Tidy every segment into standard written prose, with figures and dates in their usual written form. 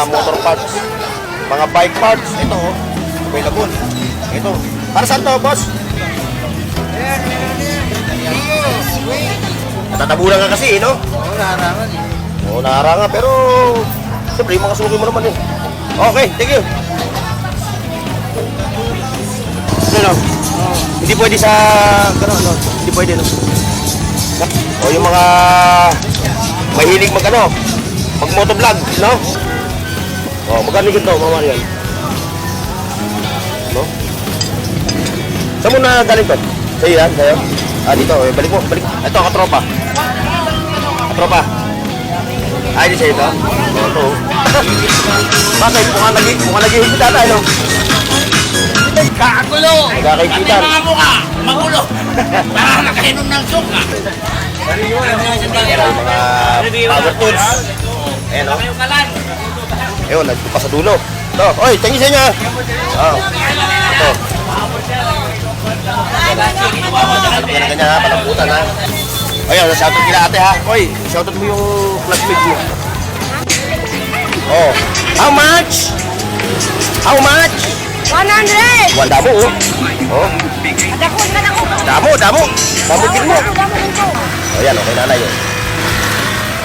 motor parts, mga bike parts. Ito, oh, available. Ito. Para saan to, boss? Natatabunan ka kasi, no? Oo, naharangan eh. Oo, naharangan. Pero, siyempre, yung mga suki mo naman eh. Okay, thank you. Ano? Hindi pwede sa... Ano? Hindi pwede, no? O, yung mga... mahilig mag-ano? Mag-motovlog, no? O, magkano ganito, mga yan? No? Saan mo na galing to? Sa'yo yan? Sa'yo? Ah, dito. Eh, balik mo. Balik. Ito, katropa. Katropa. Ay, di sa'yo ito? O, ito. Bakit? Mukhang nag-ihigit ata, no? Kagulo! Nagkakaibigan. Mga mukha! Magulo! Parang nakainom ng suka! Mga power tools. Ayan, o. Ayun, nagpupa sa dulo. Ito. Oy, tingin sa inyo. Oh. Ito. Ganyan ha, palambutan ha. Ayun, shoutout kila ate ha. Oy, shoutout mo yung classmate mo. Oh. How much? How much? 100! Wala damo oh. Oh. Adakot ka na ko. Damo. Damukin mo. Damo. O yan, okay nanay yun.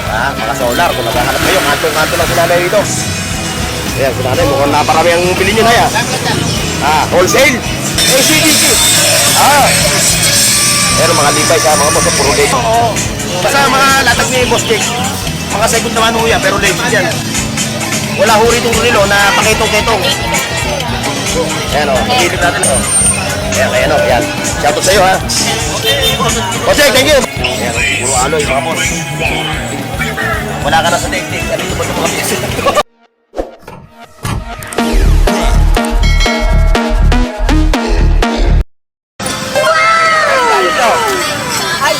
Ah, mga solar, kung naghahanap kayo, kanto-kanto lang si nanay dito. Ayan, si nanay, mukhang naparami ang bilhin nyo na yan. Ah, wholesale. ACDC. Ah. Pero mga Levi's ha, mga boss, puro legit. Oo. Basta mga latag ni Boss Jake. Mga second naman ho yan, pero legit yan. Wala ho rin itong rilo na pakitong-ketong. Ayan o, pagilip natin o. Ayan, ayan o, ayan. Shoutout sa'yo ha. Boss Jake, thank you. Ayan, puro aloy mga boss. Wala ka na sa daigdig. Ano ito ba yung mga piyesa? Ay,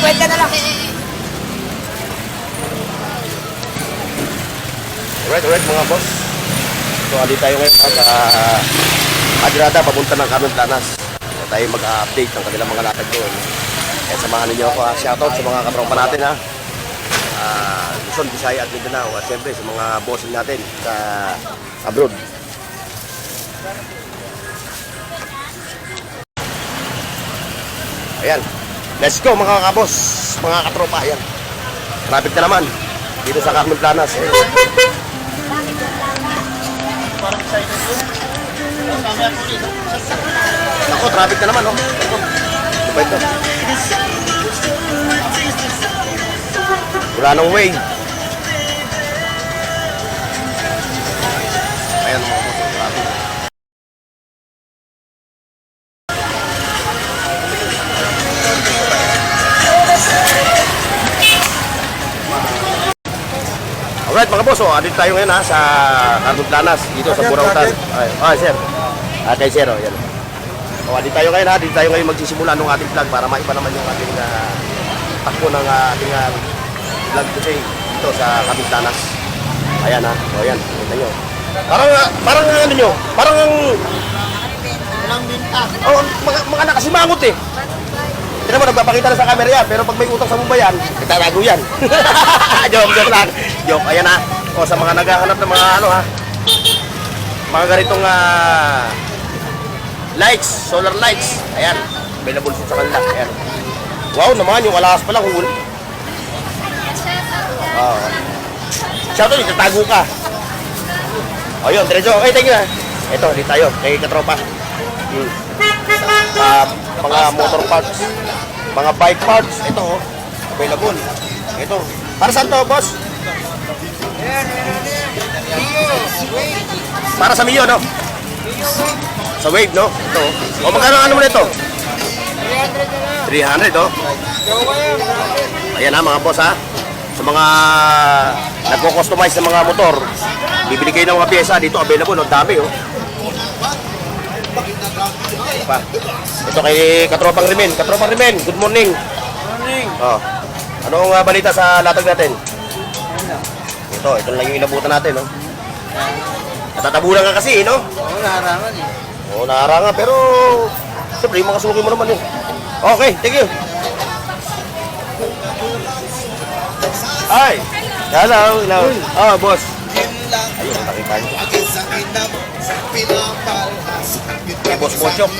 50 na lang. Alright mga boss. So, ali tayo ngayon sa Adirada, papunta ng Carmen Planas. Tayo mag-update ng kanilang mga latag doon. Kaya samahan ninyo ako. Shoutout sa mga katropa natin ha. Luzon, Visaya at Mindanao. At siyempre sa mga bossing natin sa abroad. Ayan. Let's go mga kabos, mga katropa. Ayan. Traffic na naman dito sa Carmen Planas. Ako, traffic na naman, oh. Ano ba ito? Wala nang way. Ayan, mga boss, traffic. Alright mga boss, andito tayo ngayon ha, sa Carmen Planas, dito sa Burautan. Ay, sir. Kay sir, yan. Andito tayo ngayon ha, dito tayo ngayon magsisimula ng ating vlog para maiba naman yung ating takbo ng ating vlog today dito sa Carmen Planas. Ayan ha, o yan, kita nyo. Parang ano nyo, parang Walang binta. mga nakasimangot eh. Tignan mo, nagpapakita na sa camera yan, pero pag may utang sa Mumbai yan, itatago yan. Joke lang. Joke, ayan ha. O sa mga naghahanap ng mga ano ha, mga ganitong lights, solar lights. Ayan, available sa kanila. Ayan. Wow naman, yung alas pa lang huli. Shoutout, itatago ka. O yun, diretso. Okay, thank you ha. Ito, dito tayo, kay katropa. Mga motor parts, mga bike parts. Ito, oh, available. Ito. Para saan to, boss? Para sa Mio, no? Sa Wave, no? Ito. O, magkano ano mo nito? 300, oh. Ayan ha, mga boss ha. Sa mga nagko-customize ng mga motor, bibili kayo ng mga pyesa. Dito available, oh. Dami, oh. Pa. Ito kay Katropang Rimen. Katropang Rimen, good morning. Morning. Oh. Anong balita sa latag natin? Ito lang yung inabutan natin, no? Natatabunan ka kasi, no? Oo, naharangan eh. Oo, naharangan, pero siyempre, yung mga suki mo naman, eh. Okay, thank you. Ay, hello. Oh, boss. Ayun, nakita niyo. Si Boss Bochok.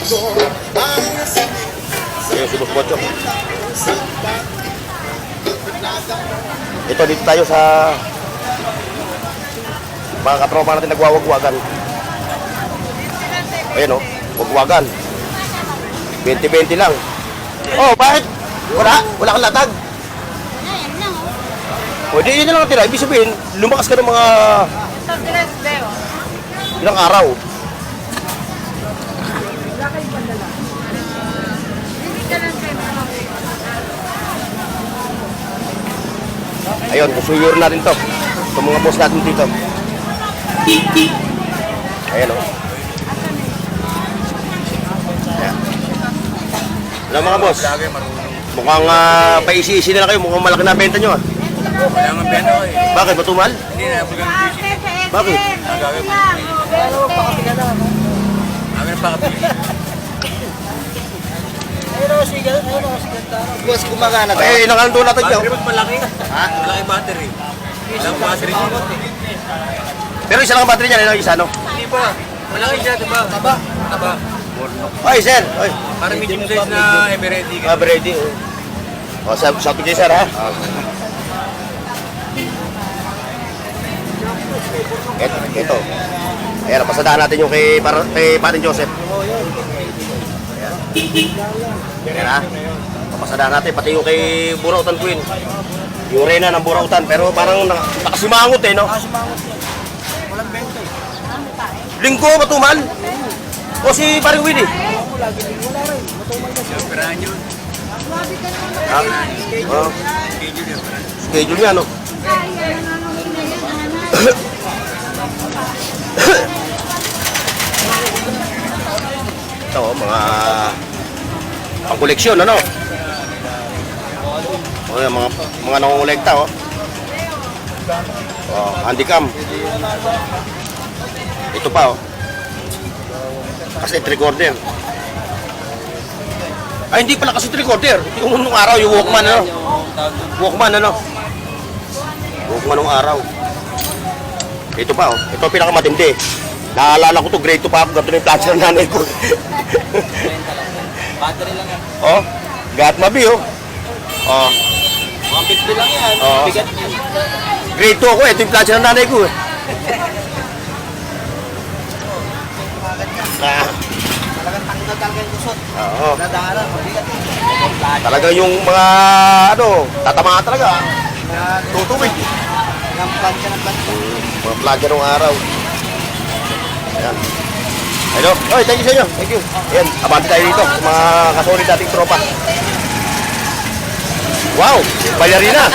Ayun, si Boss Bochok. Ito, dito tayo sa mga katropa natin nagwawagwagan. Ayan o, wagwagan. 20-20 lang. Oh, bakit? Wala kang latag. O, di yun na lang ang tira. Ibig sabihin, lumakas ka ng mga ilang araw. Ayun, kusuyor natin to. Itong mga boss natin dito. Ayan o. Ayan. Alam mga boss, mukhang paisi-isi na lang kayo. Mukhang malaki na benta nyo ah. Wala nga benta ko eh. Bakit? Matumal? Hindi na, pagkang busy. Bakit? Amin ang pakapili. Boss, gumagana to. Eh, nakalando natin dyan. Battery mas malaki. Ha? Malaki battery. Walang battery dito. Pero isa lang ang battery niya, ilang isa no? Hindi pa. Malaki siya, diba? Taba. Ay, sir. Ay. Parang medium size na Eveready. Ready. O, sabi kayo, sir, ha? Ito. Ayan, pasadaan natin yung kay Patin Joseph. Ayan, ha? Pasadaan natin, pati yung kay Burautan Queen. Yung reyna ng Burautan, pero parang nakasimangot eh, no? Walang benta eh. Linggo, matumal? O si Paring Willie? Wala rin. Matumal na siya. Operahan yun. Ha? Oh, Schedule yun. schedule niya, no? Ito, mga pang-koleksyon, ano? O, yan, mga nangongolekta, oh. Oh, handycam. Ito pa, oh. Cassette recorder. Ay, hindi pala cassette recorder. Yung nung araw, yung Walkman, ano? Walkman, ano? Walkman nung araw. Ito pa, oh. Ito pinakamatindi. Naalala ko to, grade 2 pa ako. Ganito na yung plansya ng nanay ko. Battery lang yan. Oh, gat mabi, oh. Oh, 150 lang yan. Oo. Bigat niya. grade 2 ako, ito yung plansya ng nanay ko. Ah, Talagang tanggal talaga yung kusot. oo. Nadara, mabigat. Talaga yung mga, ano, tatamaan talaga. Tutubig. Ng plancha ng plancha. Mga plansya ng araw. Ayan. Hello. Oy, thank you sa inyo. Thank you. Ayan, abante tayo dito. Mga kasolid dating tropa. Wow, balerina.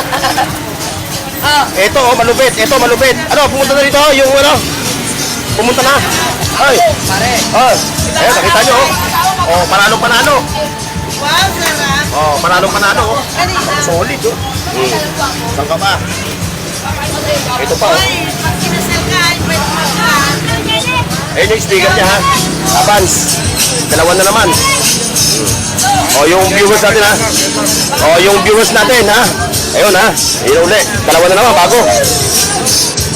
Ito, oh, malupit. Ito, malupit. Ano, pumunta na dito, yung ano? Pumunta na. Ay. Pare. Oh, ayan, nakita nyo, oh. Oh, panalo. Wow, sarap. Oh, panalo, oh. Kanina. Solid, oh. Saan ka pa? Ito pa, oh. Pag kinasal ka, pwede magkaan. Ayun yung speaker niya, ha? Avance. Dalawa na naman. O, yung viewers natin, ha? O, yung viewers natin, ha? Ayun, ha? Ayun uli. Dalawa na naman, bago.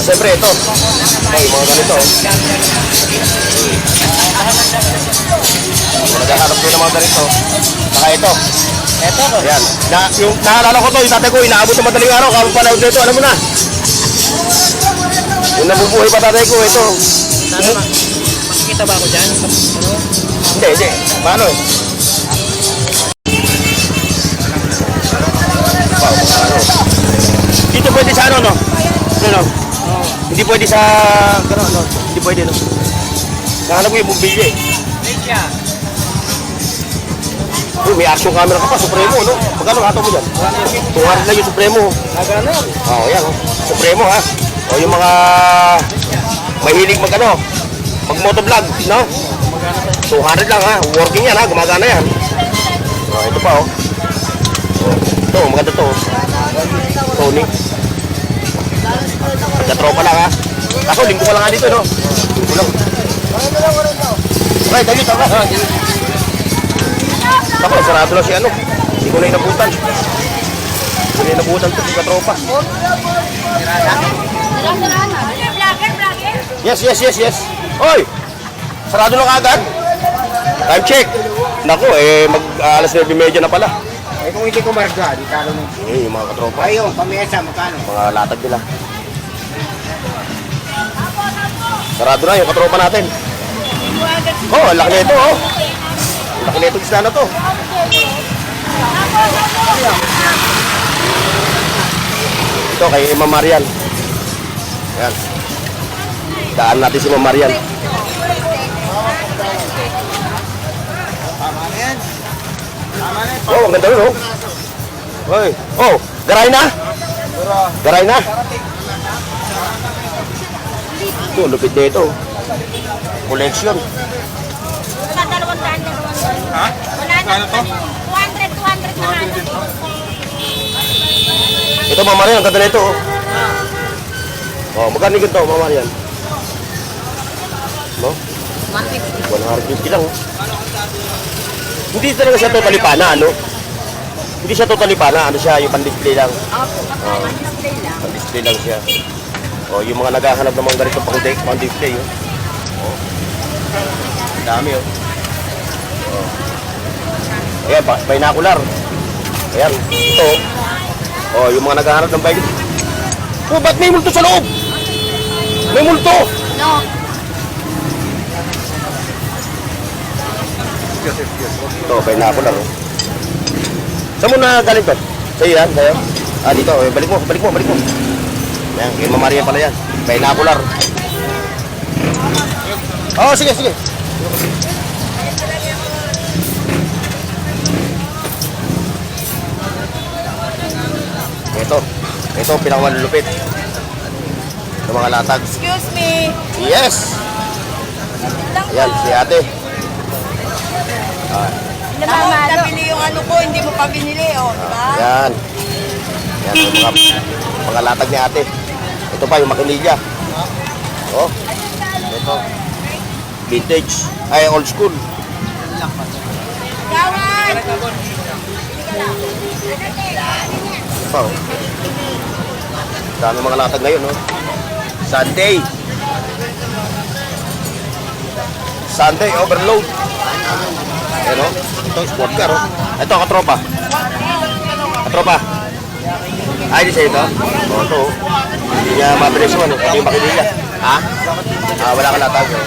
Siyempre, ito. Okay, mga ganito, oh. Naghahanap ko ng mga ganito. Saka ito. Eto ko. Ayan. Yung naalala ko to, yung tatay ko, inaabot ng madaling araw. Kapag panood nito, alam mo na. Yung nabubuhay pa tatay ko, ito. Makikita ba ako dyan? Hindi. Paano eh? Dito pwede sa ano, no? Ano? Hindi pwede sa... Gano'n, no? Hindi pwede, no? Nahanap ko yung bumbilya eh. Asia. Uy, may action camera ka pa, Supremo, no? Magkano hato mo dyan? 200 lang yung Supremo. Nagano? Oo, yan, oh. Supremo, ha? O yung mga... mahilig mag-ano? Mag-motovlog, no? 200 lang, ha? Working yan, ha? Gumagana yan. O, ito pa, oh. Ito, maganda to, oh. Tony. Katropa lang, ha? Ako, linggo ka lang nga dito, no? Linggo lang. Okay, tayo, tama. Ako, sarado lang si ano. Hindi ko na inabutan. Hindi na inabutan to, si katropa. Vlogger. Yes, yes, yes, yes. Oy! Sarado na kagad. Time check. Naku, alas 9:30 na pala. Eh kung hindi ko marga, di talo mo. Yung mga katropa. Ayun, pamesa, magkano? Mga latag nila. Sarado na yung katropa natin. Oh, ang laki nito, oh. Ang laki nito isda na to. Ito kay Ma'am Marian. Ayan. Daan natin si Ma'am Marian. Oh, ang ganda rin, oh. Oy. Oh, garay na? Garay na? Ito, lupit na ito. Collection. Wala, 200. Ha? Wala na. Ano to? 200 na ano. Ito, Ma'am Marian, ang ganda na ito, oh. Oh, magkano ito, Ma'am Marian? No? 150 lang, oh. Hindi talaga siya totally pana, ano? Hindi siya totally pana, ano siya, yung pan-display lang. Pan-display lang siya. Oh, yung mga naghahanap ng mga ganito pang-display, oh. Oh. Dami, oh. Oh. Ayan, binocular. Ayan, ito. Oh, yung mga naghahanap ng bike. Oh, ba't may multo sa loob? May multo! No. Ito, binocular, oh. Saan mo na galing to? Sa'yo yan, sa'yo? Ah, dito, balik mo. Ayan, kay Ma'am Maria pala yan. Binocular. Oh, sige. Ito ang pinakamalulupit. Ito mga latag. Excuse me. Yes! Ayan, si ate. Ah, Nabili yung ano ko, hindi mo pa binili, oh. Diba? ayan. Ayan, yung mga latag ni ate. Ito pa, yung makinilya. Oh, ito. Vintage. Ay, old school. Gawad! Ito. Dami mga latag ngayon, oh. Sunday overload. Ayan, oh. Ito, sport car, oh. Ito, katropa. Ay, di sa'yo ito? Oh, ito, oh. Hindi niya mabilis mo, ito yung makinilya. Ha? Ah, wala ka latag, oh.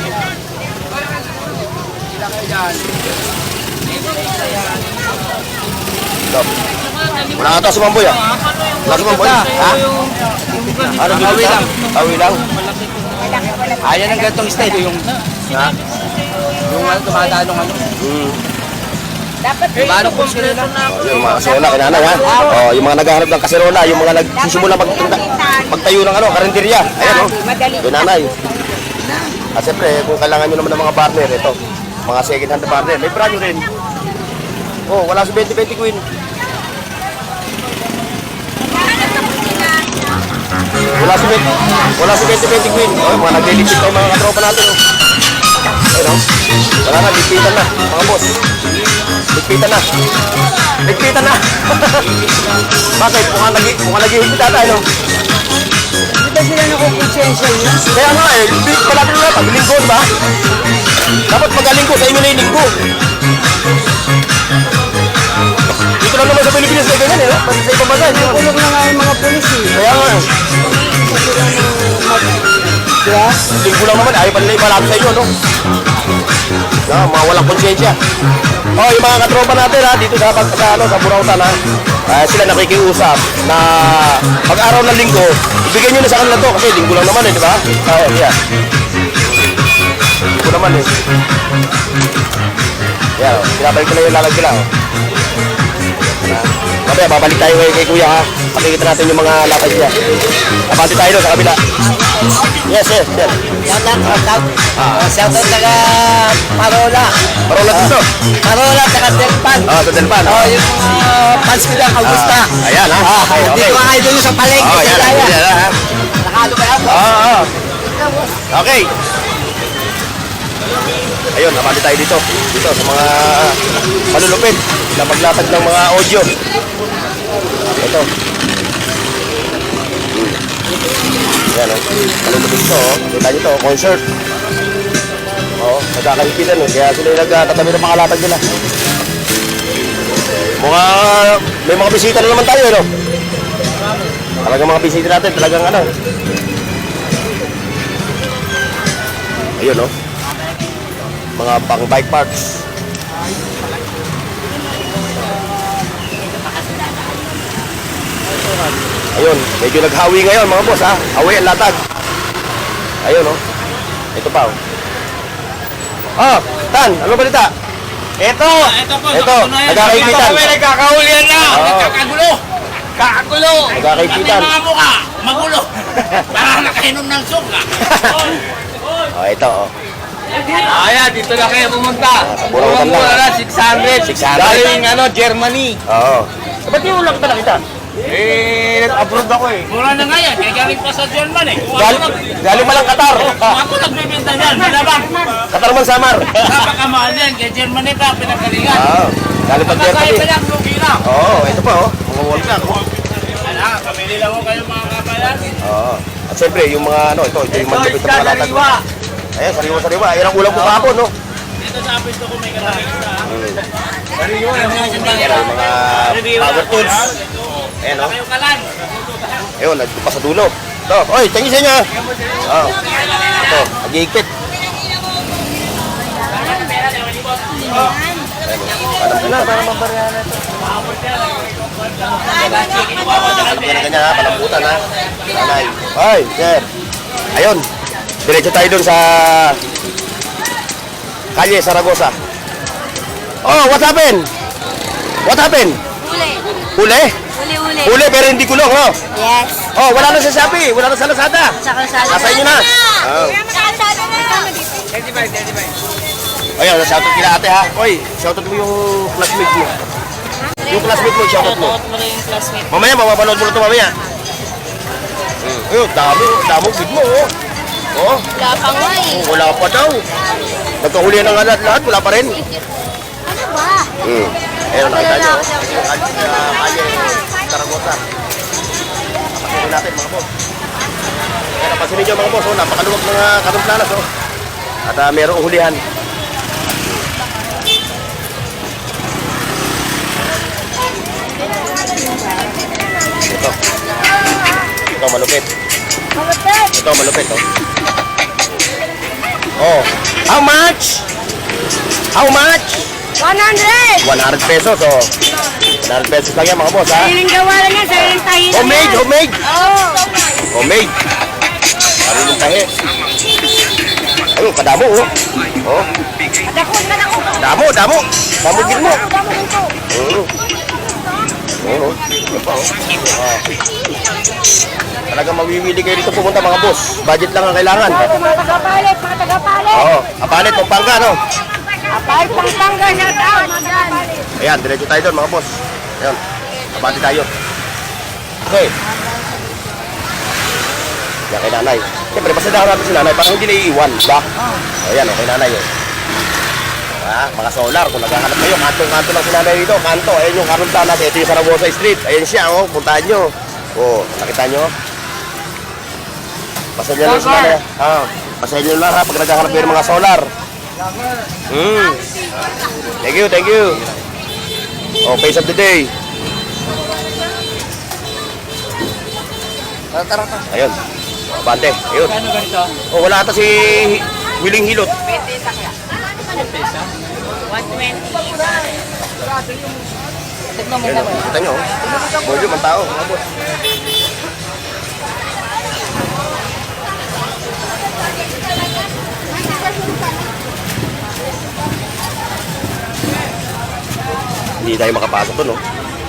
Ito. Wala ka ito, sumamboy, ah. Wala sumamboy, ha? Ano, Tawi lang. Tawi lang. Ayan ang ganitong style, yung Ha? ano, tumatalo ano. Dapat Paano kung sila lang? Oh, yung mga kaserola, kinanay, ha? Oh, yung mga naghahanap ng kaserola, yung mga nagsisimula magtayo ng ano, karinderya. Ayan, oh. Kinanay. At siyempre, kung kailangan nyo naman ng mga partner, ito. Mga second hand partner. May brand nyo rin. Oh, wala si 20-20 Queen. Wala si 20-20 Queen. Oh, mga naglilipit tayo mga katropa natin, oh. Ayun, oh. Wala na, ligpitan na, mga boss. Ligpitan na. Bakit? Mukhang nag-iigpit ata, ano? Di ba sila nakukonsensya niya? Kaya nga eh, palapit na pag linggo, di ba? Dapat pag-linggo, sa inyo na yung linggo. Dito lang naman sa Pilipinas na ganyan, eh. Pati sa ibang bansa, eh. Tulog na nga yung mga pulis, eh. Kaya nga eh. Diba? Linggo lang naman, ayaw pa nila imalapit sa inyo, no? Yeah, mga walang konsensya. Oh, yung mga katropa natin, ha, dito sa Burautan, ha. Sila nakikiusap na pag-araw ng linggo, ibigay nyo na sa kanila to kasi linggo lang naman, eh, di ba? Yeah. Linggo naman, eh. Yeah, oh, pinabalik ko na yung lalag nila, oh. Mamaya, babalik tayo kay Kuya, ha. Pakikita natin yung mga latag niya. Abante tayo doon sa kabila. Yes. Shout out taga Parola. Parola dito. Parola taga Delpan. Sa Delpan. Oh, yung fans ko lang, Augusta. Ayan, ha. Okay. Dito ka kayo doon sa palengke. Oh, sa yan, Laya. yan, ha. Nakalo ba yan? Okay. Ayun, napali tayo dito. Dito sa mga malulupit na maglatag ng mga audio. Ito. Yan, oh. Malulubog ito, oh. Kita nyo ito, concert. Oo, nagkakahipitan, oh. Kaya sila yung nagtatabi ng mga latag nila. May mga bisita na naman tayo, no? Talagang mga bisita natin, talagang ano. Ayun, no? Mga pang bike parts. Ayun, medyo naghawi ngayon mga boss ha. Hawi ang latag. Ayun, no? Ito pa, oh. Ah, Tan, ano balita? Ito po, Ito, nagkakaibitan. nagkakahulihan na. Oo. Nagkakagulo. Kakagulo. Nagkakaibitan. At may mga mukha, magulo. Parang nakainom ng suka. Oh, ito, oh. Ayan, dito na kayo pumunta. Burutan lang. Mura na, 600. 600. Galing Germany. Oo. Ba't yung ulang ka nakita? Nag-abroad ako eh. Mura na nga yan, kaya galing pa sa German eh. Galing pa lang Qatar. Ako nagbibinta niyan, malabang. Qatar man Samar. Napakamahal yan, kaya Germany pa pinagalingan. Oo. Galing pa Pagkakay pa Germany. lang, lugi na. Oo, ito pa, oh. Mga wall pack, oh. Ala, pamili lang ko kayo mga kabayan. Oo. At siyempre, yung mga ano, ito yung manjabit ng mga latag. Ayan, sariwa-sariwa. Ayan ang ulam ko kahapon, no? Dito sa apisto ko may katalista. Ayan ang mga power tools. Ayan, no? Kayo kalan. Ayun, nandito pa sa dulo. Ito, oy, tingin sa inyo. Oo. Ito, nag-iigpit. Alam ko na, parang mabaryahan na ito. Alam ko na ganyan ha, palambutan ha. Nanay. Ay, sir. Ayun, diretso tayo dun sa Kalye, Saragosa. Oh, what happened? What happened? Uli. Huli? Uli. Huli pero hindi kulong, no? Yes. Oh, wala na sa Shopee, wala na sa Lazada. Sa kalsada. Nasa inyo na. Oh. Kalsada na. Ayun, shoutout kila ate ha. Oy, shoutout mo yung classmate mo. Yung classmate mo, shoutout mo. mo rin yung classmate. Mamaya, mapapanood mo na ito mamaya. Ayun, damo, bid mo, oh. Oh, Wala pa nga eh. wala pa daw. Nagkahulihan ng lahat, wala pa rin. Ano ba? Ayun, nakita nyo. Kalye, Saragosa. Napasinin natin, mga boss. Ayun, napasinin nyo, mga boss. Oh, napakaluwag ng katumplanas, oh. At mayroong hulihan. Ito. Ito, malupit. Ito, malupit, oh. Oh. How much? How much? 100! 100 pesos, oh. 100 pesos lang yan, mga boss, ha? Sariling gawa lang yan, sariling tahi lang Homemade, homemade. Oo. Homemade. Sariling tahi. Ayun, kadamo, oh. Oh. Damo. Damo din mo. Oo. Ito pa, oh. Talagang mawiwili kayo dito pumunta, mga boss. Budget lang ang kailangan. Mga tagapalit, Oo. Apalit, Pampanga, no? Apalit, Pampanga, shout out. Ayan, diretso tayo doon, mga boss. Ayan, abati tayo. Okay. Yan kay nanay. Siyempre, pasadahan natin si nanay. Parang hindi naiiwan, ba? Ayan, okay nanay, oh. Mga solar, kung naghahanap kayo, kanto lang si nanay dito. Kanto, ayan yung karunta natin. Ito yung Saragosa Street. Ayan siya, oh. Puntahan nyo. Oh, nakita nyo? Pasensya nyo si nanay. Pasensya nyo lang ha, pag naghahanap kayo ng mga solar. Thank you. Oh, face of the day. Tara. Ayun. Bante. Ayun. Ano ganito? Oh, wala ata si Willing Hilot. 120. Ayun, kita nyo. Volume ang tao. Mga boss. Hindi tayo makapasok doon, no?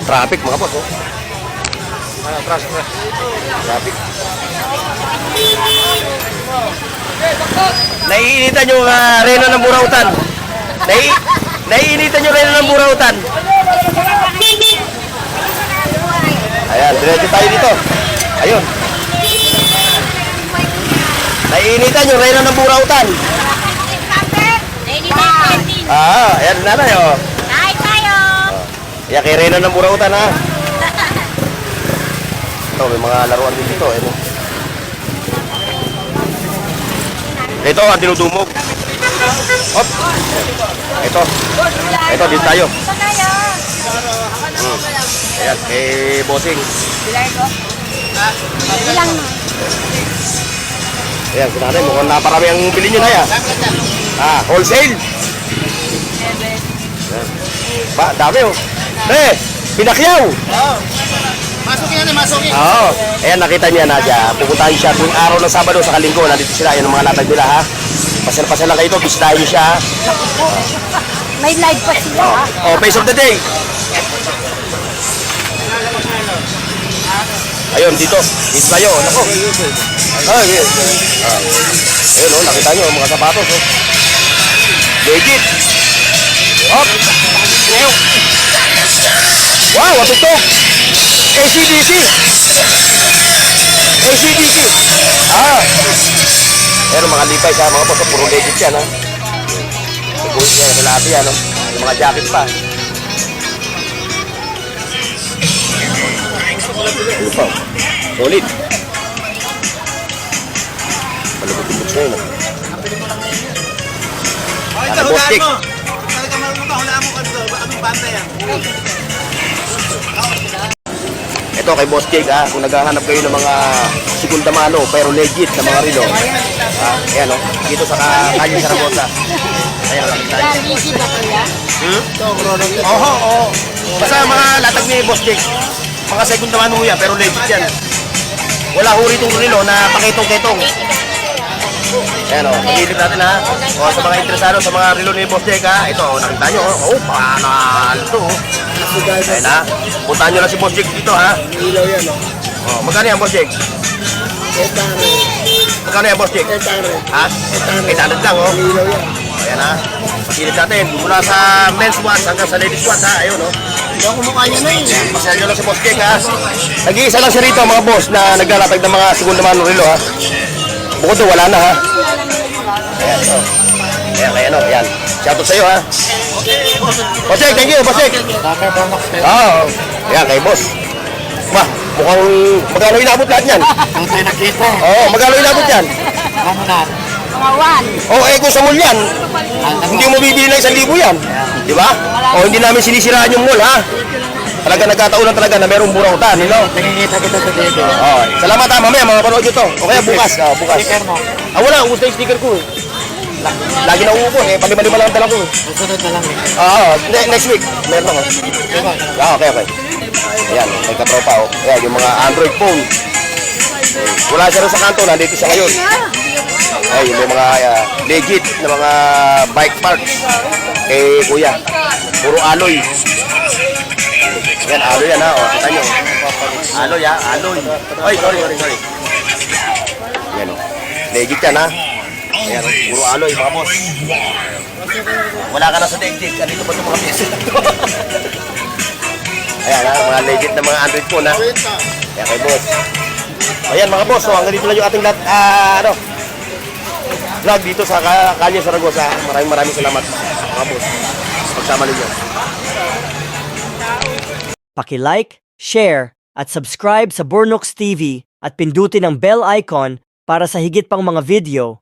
Traffic, mga boss, oh. Traffic. Naiinitan yung reno ng burautan. Naiinitan yung reno ng burautan. Ayan, diretso tayo dito. Ayun. Naiinitan yung reno ng burautan. Ayan, nanay, oh. Kahit tayo. Ayan, kay reno ng burautan, ha. Ito, may mga laruan din dito, eh. Ito ang dinudumog. Hop. Ito. Ito, dito tayo. Ayan, bossing. Ayan, sinanay, mukhang naparami ang bilhin nyo na yan. Wholesale. Ayan. Ba, dami oh. Pinakyaw. Masok yan eh, masok yan. Oo. Ayan, nakita niya na dyan. Pupuntahin siya tuwing araw ng Sabado sa Linggo. Nandito sila. Ayan ang mga latag nila, ha. Pasal lang kayo ito. Bisitahin niyo siya, ha. May live pa sila. Face of the day. Ayun, dito. Dito tayo. Nako. Ayun. Ayun, oh. Nakita niyo mga sapatos, oh. Legit. Hop. Wow, what ito? ACDC. ACDC. Pero mga lipay sa mga boss, puro legit yan, ha. Buhay niya sa lahat yan, no? Yung mga jacket pa. Ano pa? Solid. Malabot yung boots na yun, no? Ano, boss kick? Ito kay Boss Jake, ha, kung naghahanap kayo ng mga segunda mano pero legit na mga relo. Ayan, no? Dito sa Kalye Zaragoza. Ayan, Oo. Basta mga latag ni Boss Jake. Mga segunda mano yan, pero legit yan. Wala huri itong relo na pakitong-kitong. Ayan, o. Pag-ilip natin, ha. O, sa mga interesado sa mga relo ni Boss Jake, ha. Ito, nakita nyo, oh. Panalo to, oh. Ayan, ha. Puntahan nyo lang si Boss Jake dito, ha. Ilaw yan, oh. Oh, magkano yan, Boss Jake? Magkano yan, Boss Jake? Ha? 800 lang, oh. Ilaw yan. Ayan, ha. Pag-ilip natin, mula sa men's watch hanggang sa ladies watch, ha. Ayun, oh. Hindi ako mukha niya na eh. Pasyal nyo lang si Boss Jake, ha. Nag-iisa lang siya rito, mga boss, na naglalatag ng mga segunda mano relo, ha. Bukod doon, wala na, ha. Ayan, ito. Ayan, ayan, oh. Ayan. Shoutout sa'yo, ha. Boss Jake, thank you, Boss Jake. Oo. Ayan, kay boss. Bah, mukhang magkano inabot lahat yan? Ang tayo nakita. Oo, magkano inabot yan? Ano na? Oo, kung sa mall yan, hindi mo bibili ng 1,000 yan. Di ba? O, hindi namin sinisiraan yung mall, ha? Talaga nagkataon lang talaga na merong burautan, you know? Nakikita kita sa TV. Oo, salamat, ha. Mamaya, mga panood nyo to. O kaya bukas. Bukas. Sticker mo. Wala, ubus na yung sticker ko. Lagi na uupon, palima-lima lang ang dala ko. Susunod na lang eh. Oo, next week. Meron ako. Okay. Ayan, may katropa, oh. Ayan, yung mga Android phone. Wala siya rin sa kanto, nandito siya ngayon. Ayan, yung mga legit na mga bike parts. Kuya, puro alloy. Ayan, alloy yan, ha. O, kita nyo. Alloy, ha. Alloy. Ay, sorry. Ayan, o. Legit yan, ha. Ayan, puro alloy, mga boss. Wala ka na sa daigdig. Dito ba itong mga pyesa? Ayan, ha, mga legit na mga Android phone, ha. Ayan, kay boss. Ayan, mga boss, so hanggang dito lang yung ating vlog dito sa Kalye Zaragoza. Maraming salamat, mga boss. Pagsama ninyo. Paki-like, share, at subscribe sa Bornox TV at pindutin ang bell icon para sa higit pang mga video